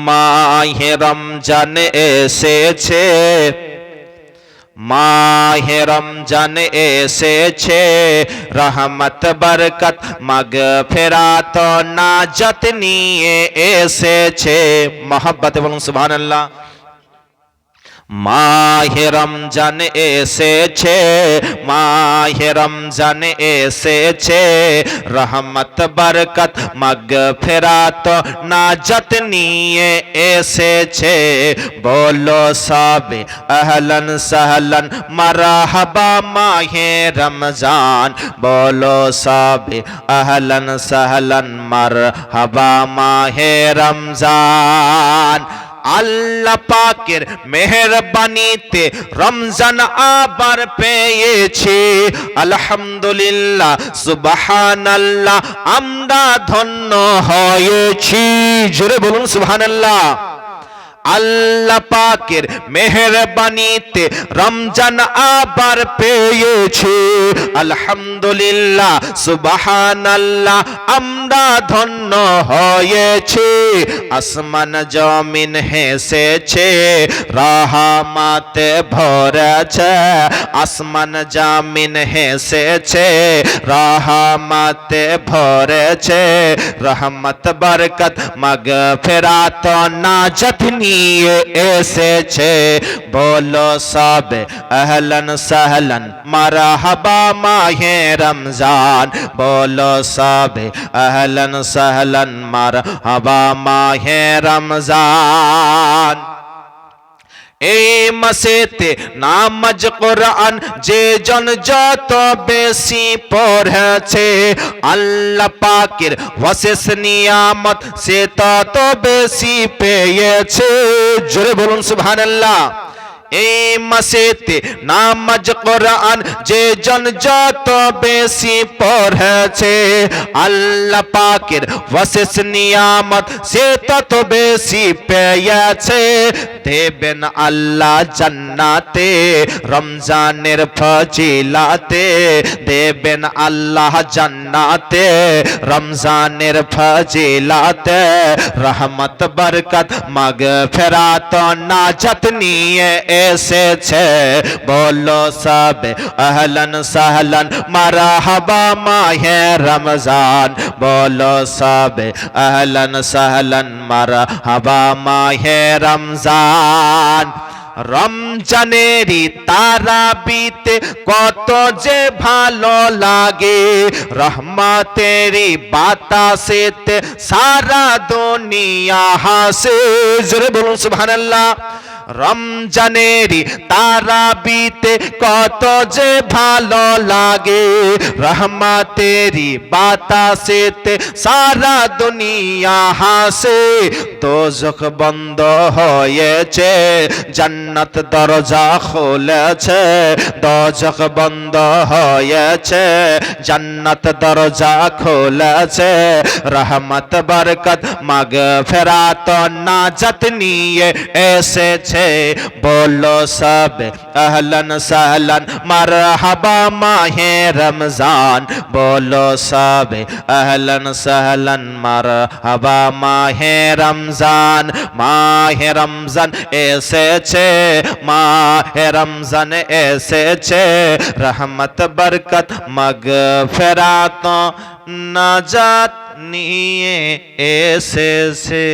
মাহে রমজান এসেছে, মাহে রমজান এসেছে, রহমত বরকত মাগফিরাত নাজাত নিয়ে এসেছে। মহব্বতে বলুন সুবহানাল্লাহ। মাহে রমজান এসেছে, মাহে রমজান এসেছে, রহমত বরকত মাগফিরাত নাজাত নিয়ে এসেছে। বলো সবে আহলান সাহলান মারহাবা মাহে রমজান, বলো সবে আহলান সাহলান মারহাবা মাহে রমজান। আল্লাহ পাকের মেহেরবানিতে রমজান আবার পেয়েছি, আলহামদুলিল্লাহ সুবহানাল্লাহ, আমরা ধন্য হয়েছি। জোরে বলুন সুবহানাল্লাহ। আল্লাহ পাকের মেহেরবানিতে রমজান আবার পেয়েছি, আলহামদুলিল্লাহ সুবহানাল্লাহ, আমরা ধন্য হয়েছি। আসমান জমিন হেসেছে, রহমতে ভরেছে, আসমান জমিন হেসেছে, রহমতে ভরেছে, রহমত বরকত মাগফিরাত নাজাত নিয়ে এসেছে। বলো সবে আহলান সাহলান মারহাবা মাহে রমজান, বলো সবে আহলান সাহলান মারহাবা মাহে রমজান। এই মাসেতে নামাজ কোরআন যে জন যত বেশি পড়েছে, আল্লাহ পাকের ওয়াসেস নিয়ামত সে তত বেশি পেয়েছে। জোরে বলুন সুবহানাল্লাহ। এই মাসেতে নামাজ কোরআন যে জন যত বেশি পড়েছে, আল্লাহ পাকের ওয়াসেস নিয়ামত সে তত বেশি পেয়েছে। দেবেন আল্লাহ জান্নাতে রমজানের ফজিলাতে, দেবেন আল্লাহ জান্নাতে রমজানের ফজিলাতে, রহমত বরকত মাগফিরাত নাজাত নিয়ে এসেছে। বলো সবে আহলান সাহলান মারহাবা মাহে রমজান, বলো সবে আহলান সাহলান মারহাবা মাহে রমজান। রমজানেরই তারাবিতে কত যে ভালো লাগে, রহমতেরই বাতাসেতে সারা দুনিয়া হাসে। জোরে বলুন সুবহানাল্লাহ। রমজানেরই তারাবিতে কত যে ভালো লাগে, রহমতেরই বাতাসেতে সারা দুনিয়া হাসে। দোজখ বন্ধ হয়েছে, জান্নাত দরজা খুলেছে, দোজখ বন্ধ হয়েছে, জান্নাত দরজা খুলেছে, রহমত বরকত মাগফিরাত নাজাত নিয়ে এসেছে। বলো সবে আহলান সাহলান মারহাবা মাহে রমজান, বলো সবে আহলান সাহলান মারহাবা মাহে রমজান। মাহে রমজান এসেছে, মাহে রমজান এসেছে, রহমত বরকত মাগফিরাত নাজাত নিয়ে এসেছে।